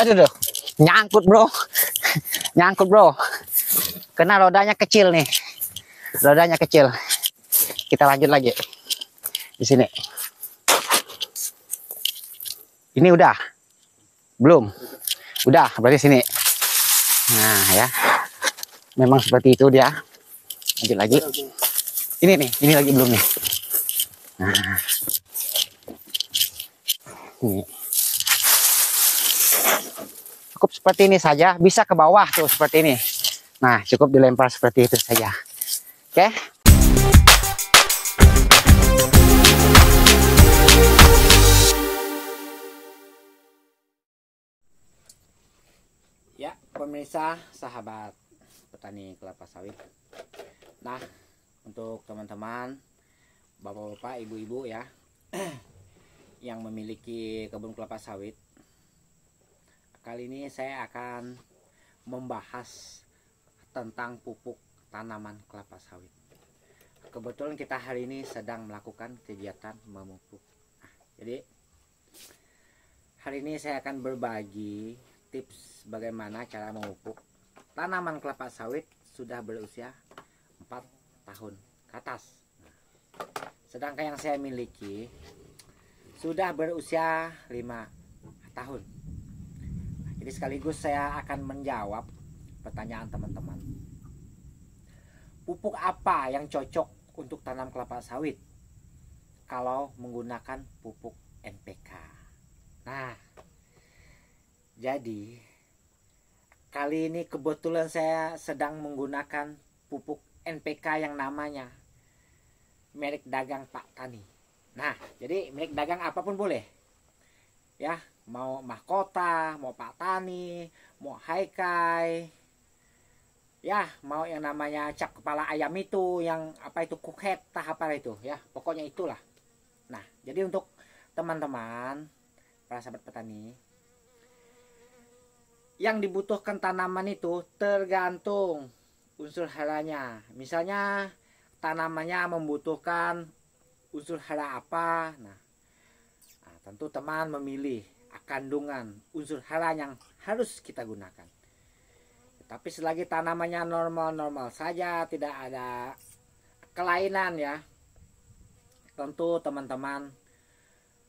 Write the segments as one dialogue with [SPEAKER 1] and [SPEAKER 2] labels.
[SPEAKER 1] Aduh, nyangkut bro, nyangkut bro. Karena rodanya kecil nih, rodanya kecil. Kita lanjut lagi di sini. Ini udah, belum? Udah, berarti sini. Nah ya, memang seperti itu dia. Lanjut lagi. Ini nih, ini lagi belum nih. Nah, ini. Cukup seperti ini saja, bisa ke bawah tuh seperti ini. Nah, cukup dilempar seperti itu saja. Oke. Ya, pemirsa, sahabat petani kelapa sawit. Nah, untuk teman-teman, bapak-bapak, ibu-ibu ya, yang memiliki kebun kelapa sawit, kali ini saya akan membahas tentang pupuk tanaman kelapa sawit. Kebetulan kita hari ini sedang melakukan kegiatan memupuk. Nah, jadi hari ini saya akan berbagi tips bagaimana cara memupuk tanaman kelapa sawit sudah berusia 4 tahun ke atas. Nah, sedangkan yang saya miliki sudah berusia 5 tahun. Nah, jadi sekaligus saya akan menjawab pertanyaan teman-teman. Pupuk apa yang cocok untuk tanam kelapa sawit kalau menggunakan pupuk NPK? Nah, jadi kali ini kebetulan saya sedang menggunakan pupuk NPK yang namanya merek dagang Pak Tani. Nah, jadi merek dagang apapun boleh. Ya, mau Mahkota, mau Pak Tani, mau Haikai. Ya, mau yang namanya cap kepala ayam itu, yang apa itu kukhet, apa itu ya, pokoknya itulah. Nah, jadi untuk teman-teman para sahabat petani, yang dibutuhkan tanaman itu tergantung unsur haranya. Misalnya tanamannya membutuhkan unsur hara apa, nah tentu teman memilih kandungan unsur hara yang harus kita gunakan. Tapi selagi tanamannya normal-normal saja, tidak ada kelainan ya, tentu teman-teman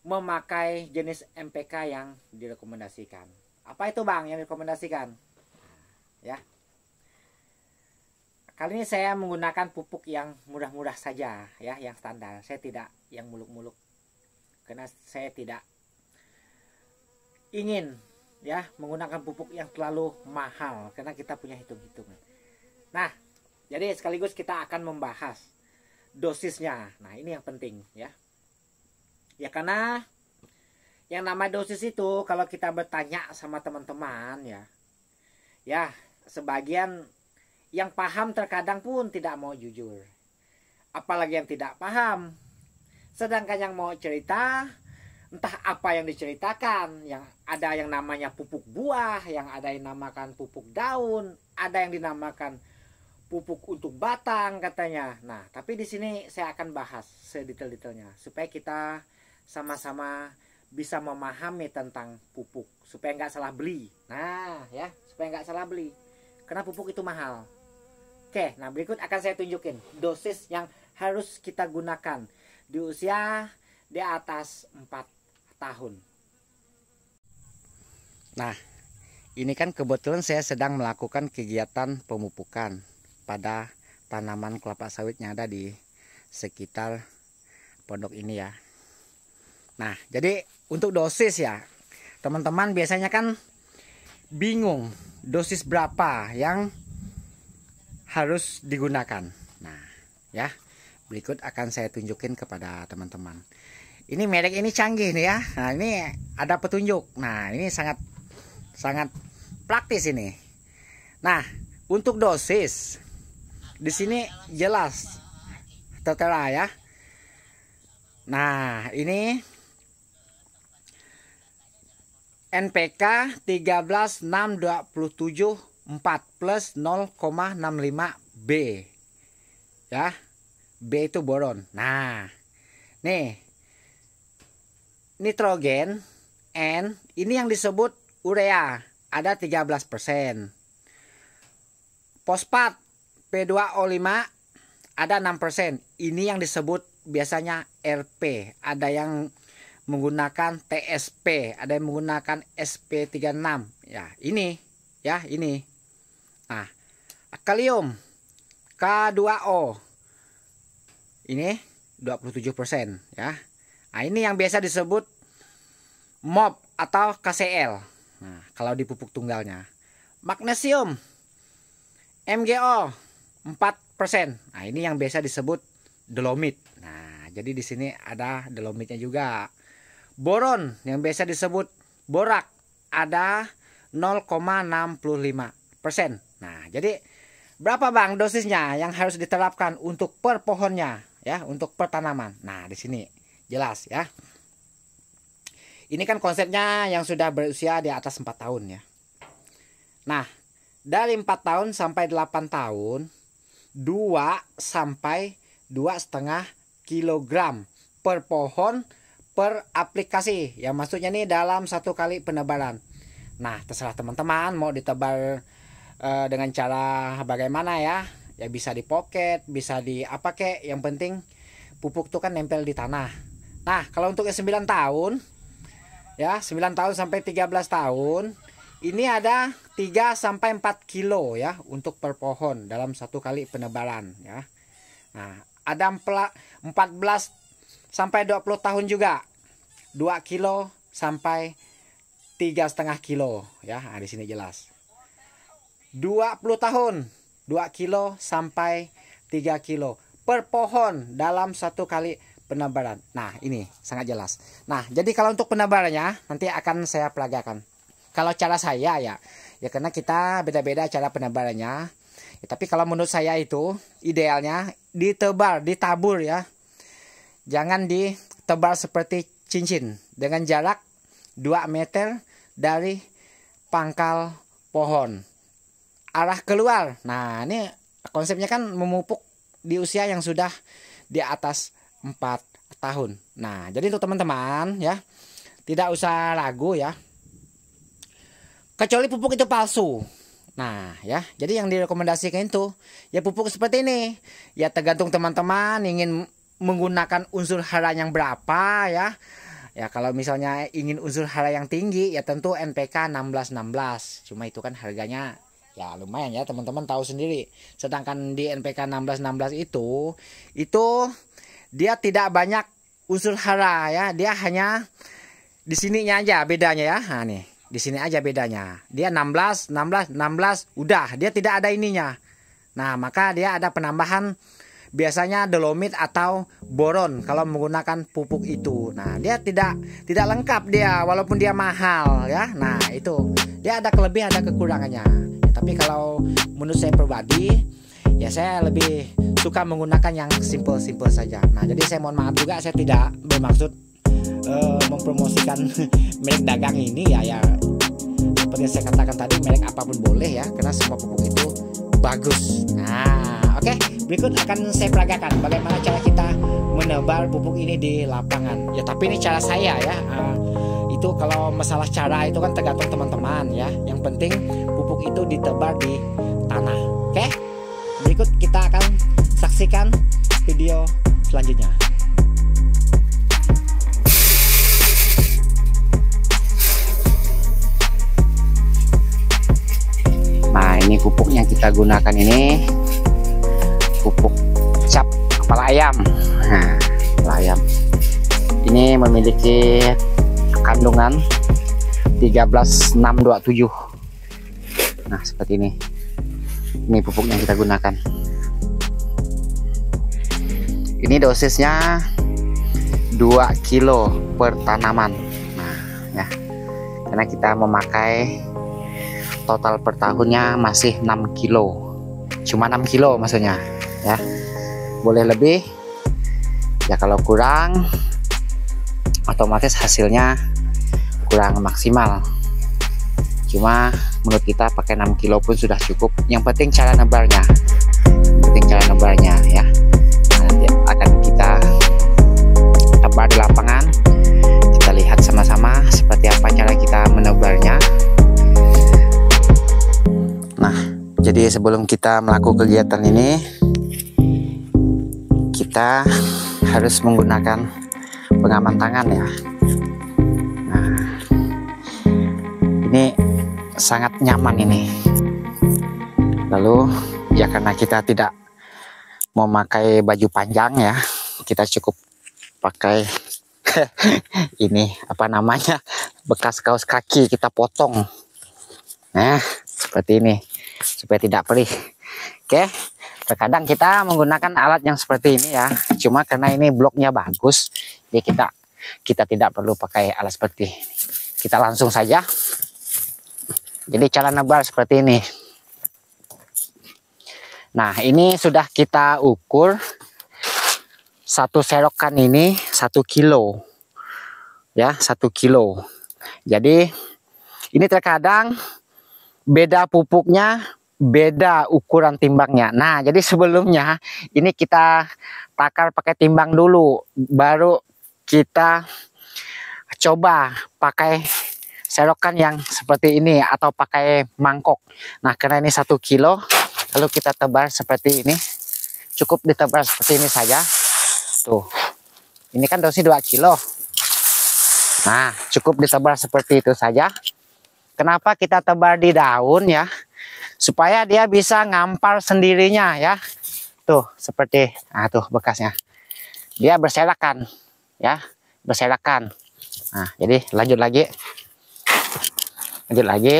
[SPEAKER 1] memakai jenis NPK yang direkomendasikan. Apa itu bang yang direkomendasikan? Ya, kali ini saya menggunakan pupuk yang mudah-mudah saja ya, yang standar. Saya tidak yang muluk-muluk, karena saya tidak ingin ya menggunakan pupuk yang terlalu mahal, karena kita punya hitung-hitungan. Nah, jadi sekaligus kita akan membahas dosisnya. Nah, ini yang penting ya. Ya, karena yang nama dosis itu kalau kita bertanya sama teman-teman ya sebagian yang paham terkadang pun tidak mau jujur, apalagi yang tidak paham. Sedangkan yang mau cerita, entah apa yang diceritakan, yang ada yang namanya pupuk buah, yang ada yang namakan pupuk daun, ada yang dinamakan pupuk untuk batang katanya. Nah, tapi di sini saya akan bahas sedetail-detailnya supaya kita sama-sama bisa memahami tentang pupuk, supaya nggak salah beli. Nah ya, supaya nggak salah beli, karena pupuk itu mahal. Oke, nah berikut akan saya tunjukin dosis yang harus kita gunakan di usia di atas 4 tahun. Nah, ini kan kebetulan saya sedang melakukan kegiatan pemupukan pada tanaman kelapa sawit yang ada di sekitar pondok ini ya. Nah, jadi untuk dosis ya, teman-teman biasanya kan bingung dosis berapa yang harus digunakan. Nah, ya, berikut akan saya tunjukin kepada teman-teman. Ini merek ini canggih nih ya. Nah, ini ada petunjuk. Nah, ini sangat praktis ini. Nah, untuk dosis di sini jelas tertera ya. Nah, ini NPK 13.627 4 plus 0,65 B ya. B itu boron. Nah, nih nitrogen N ini yang disebut urea ada 13%. Fosfat P2O5 ada 6%. Ini yang disebut biasanya RP. Ada yang menggunakan TSP, ada yang menggunakan SP36. Ya, ini. Nah, kalium K2O. Ini 27% ya. Nah, ini yang biasa disebut MOP atau KCl. Nah, kalau di pupuk tunggalnya. Magnesium MgO 4%. Nah, ini yang biasa disebut dolomit. Nah, jadi di sini ada dolomitnya juga. Boron yang biasa disebut borak ada 0,65%. Nah, jadi berapa Bang dosisnya yang harus diterapkan untuk per pohonnya ya, untuk per tanaman. Nah, di sini jelas ya. Ini kan konsepnya yang sudah berusia di atas 4 tahun ya. Nah, dari 4 tahun sampai 8 tahun 2 sampai 2,5 kilogram per pohon per aplikasi. Ya, maksudnya nih dalam 1 kali penebaran. Nah, terserah teman-teman mau ditebar dengan cara bagaimana ya. Ya bisa di pocket, bisa di apa kek. Yang penting pupuk itu kan nempel di tanah. Nah, kalau untuk 9 tahun ya, 9 tahun sampai 13 tahun ini ada 3 sampai 4 kilo ya untuk per pohon dalam 1 kali penebaran ya. Nah, ada 14 sampai 20 tahun juga 2 kilo sampai 3,5 kilo ya. Nah, di sini jelas. 20 tahun 2 kilo sampai 3 kilo per pohon dalam 1 kali penebaran. Nah, ini sangat jelas. Nah, jadi kalau untuk penebarannya nanti akan saya peragakan. Kalau cara saya ya karena kita beda-beda cara penebarannya. Ya, tapi kalau menurut saya itu idealnya ditabur ya. Jangan ditebar seperti cincin dengan jarak 2 meter dari pangkal pohon. Arah keluar. Nah, ini konsepnya kan memupuk di usia yang sudah di atas 4 tahun. Nah, jadi untuk teman-teman ya tidak usah ragu ya. Kecuali pupuk itu palsu. Nah ya, jadi yang direkomendasikan itu ya pupuk seperti ini. Ya tergantung teman-teman ingin menggunakan unsur hara yang berapa ya. Ya kalau misalnya ingin unsur hara yang tinggi ya tentu NPK 16-16. Cuma itu kan harganya ya lumayan ya, teman-teman tahu sendiri. Sedangkan di NPK 16-16 itu dia tidak banyak unsur hara ya. Dia hanya di sininya aja bedanya ya. Nah nih. Di sini aja bedanya. Dia 16, 16, 16, udah, dia tidak ada ininya. Nah, maka dia ada penambahan biasanya dolomit atau boron kalau menggunakan pupuk itu. Nah, dia tidak lengkap dia walaupun dia mahal ya. Nah, itu. Dia ada kelebihan, ada kekurangannya. Ya, tapi kalau menurut saya pribadi, ya saya lebih suka menggunakan yang simple-simple saja. Nah, jadi saya mohon maaf juga, saya tidak bermaksud mempromosikan merek dagang ini ya seperti yang saya katakan tadi, merek apapun boleh ya, karena semua pupuk itu bagus. Nah, oke, berikut akan saya peragakan bagaimana cara kita menebar pupuk ini di lapangan. Ya, tapi ini cara saya ya. Itu kalau masalah cara itu kan tergantung teman-teman ya. Yang penting pupuk itu ditebar di tanah. Oke, berikut kita akan saksikan video selanjutnya. Nah, ini pupuk yang kita gunakan ini pupuk cap kepala ayam. Nah, kepala ayam ini memiliki kandungan 13,627. Nah, seperti ini. Ini pupuk yang kita gunakan. Ini dosisnya 2 kilo per tanaman. Nah, ya. Karena kita memakai total per tahunnya masih 6 kilo. Cuma 6 kilo maksudnya ya. Boleh lebih ya, kalau kurang otomatis hasilnya kurang maksimal. Cuma menurut kita pakai 6 kilo pun sudah cukup. Yang penting cara nebarnya. Ya. Nah, nanti akan kita tebar di lapangan. Kita lihat sama-sama seperti apa cara kita menebarnya.
[SPEAKER 2] Jadi sebelum kita melakukan kegiatan ini, kita harus menggunakan pengaman tangan ya. Nah, ini sangat nyaman ini. Lalu ya karena kita tidak memakai baju panjang ya, kita cukup pakai ini apa namanya, bekas kaos kaki kita potong. Nah, seperti ini supaya tidak perih. Oke, terkadang kita menggunakan alat yang seperti ini ya. Cuma karena ini bloknya bagus, jadi kita tidak perlu pakai alat seperti ini. Kita langsung saja. Jadi cara nebal seperti ini. Nah, ini sudah kita ukur. Satu serokan ini 1 kilo. Ya, 1 kilo. Jadi ini terkadang beda pupuknya, beda ukuran timbangnya. Nah, jadi sebelumnya ini kita takar pakai timbang dulu, baru kita coba pakai serokan yang seperti ini atau pakai mangkok. Nah, karena ini 1 kilo, lalu kita tebar seperti ini. Cukup ditebar seperti ini saja. Tuh, ini kan dosisnya 2 kilo. Nah, cukup ditebar seperti itu saja. Kenapa kita tebar di daun ya? Supaya dia bisa ngampar sendirinya ya. Tuh, seperti, nah tuh bekasnya. Dia berserakan ya, berserakan. Nah, jadi lanjut lagi. Lanjut lagi.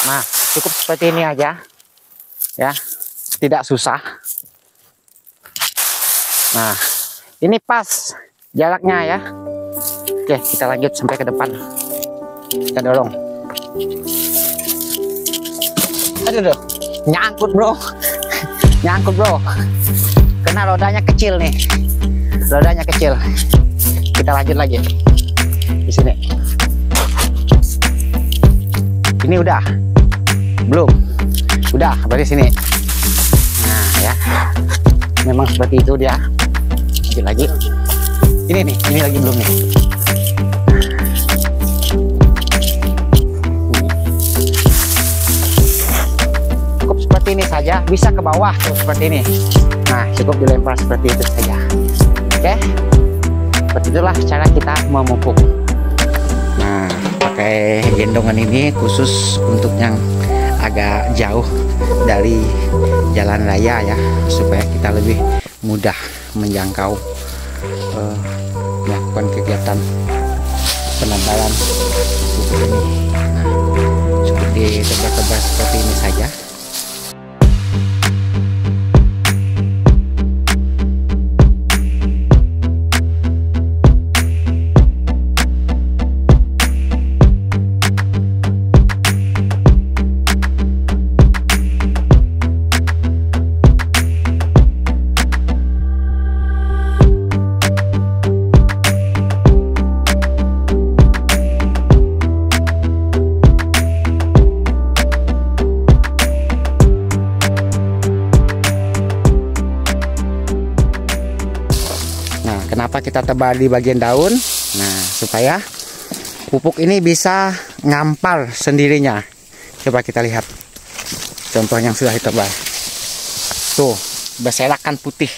[SPEAKER 2] Nah, cukup seperti ini aja. Ya, tidak susah. Nah, ini pas jaraknya ya. Oke, kita lanjut sampai ke depan. Kita dorong. Aduh, nyangkut bro. Nyangkut bro. Karena rodanya kecil nih. Rodanya kecil. Kita lanjut lagi. Di sini. Ini udah. Belum. Udah, berarti sini. Nah, ya. Memang seperti itu dia. Lanjut lagi. Ini nih, ini lagi belum nih. Cukup seperti ini saja, bisa ke bawah tuh seperti ini. Nah, cukup dilempar seperti itu saja. Oke. Seperti itulah cara kita memupuk. Nah, pakai gendongan ini khusus untuk yang agak jauh dari jalan raya ya, supaya kita lebih mudah menjangkau melakukan kegiatan penebalan pupuk ini. Nah, cukup ditebar-tebar seperti ini saja. Kenapa kita tebar di bagian daun? Nah, supaya pupuk ini bisa ngampar sendirinya. Coba kita lihat contoh yang sudah ditebar. Tuh, berserakan putih.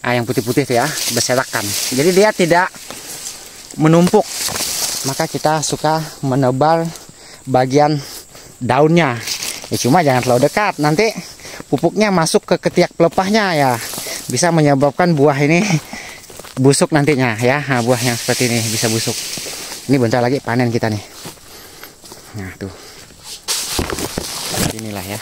[SPEAKER 2] Nah, yang putih-putih itu ya, berserakan. Jadi dia tidak menumpuk. Maka kita suka menebar bagian daunnya. Ya, cuma jangan terlalu dekat, nanti pupuknya masuk ke ketiak pelepahnya ya. Bisa menyebabkan buah ini busuk nantinya ya. Nah, buah yang seperti ini bisa busuk. Ini bentar lagi panen kita nih. Nah, tuh. Inilah ya.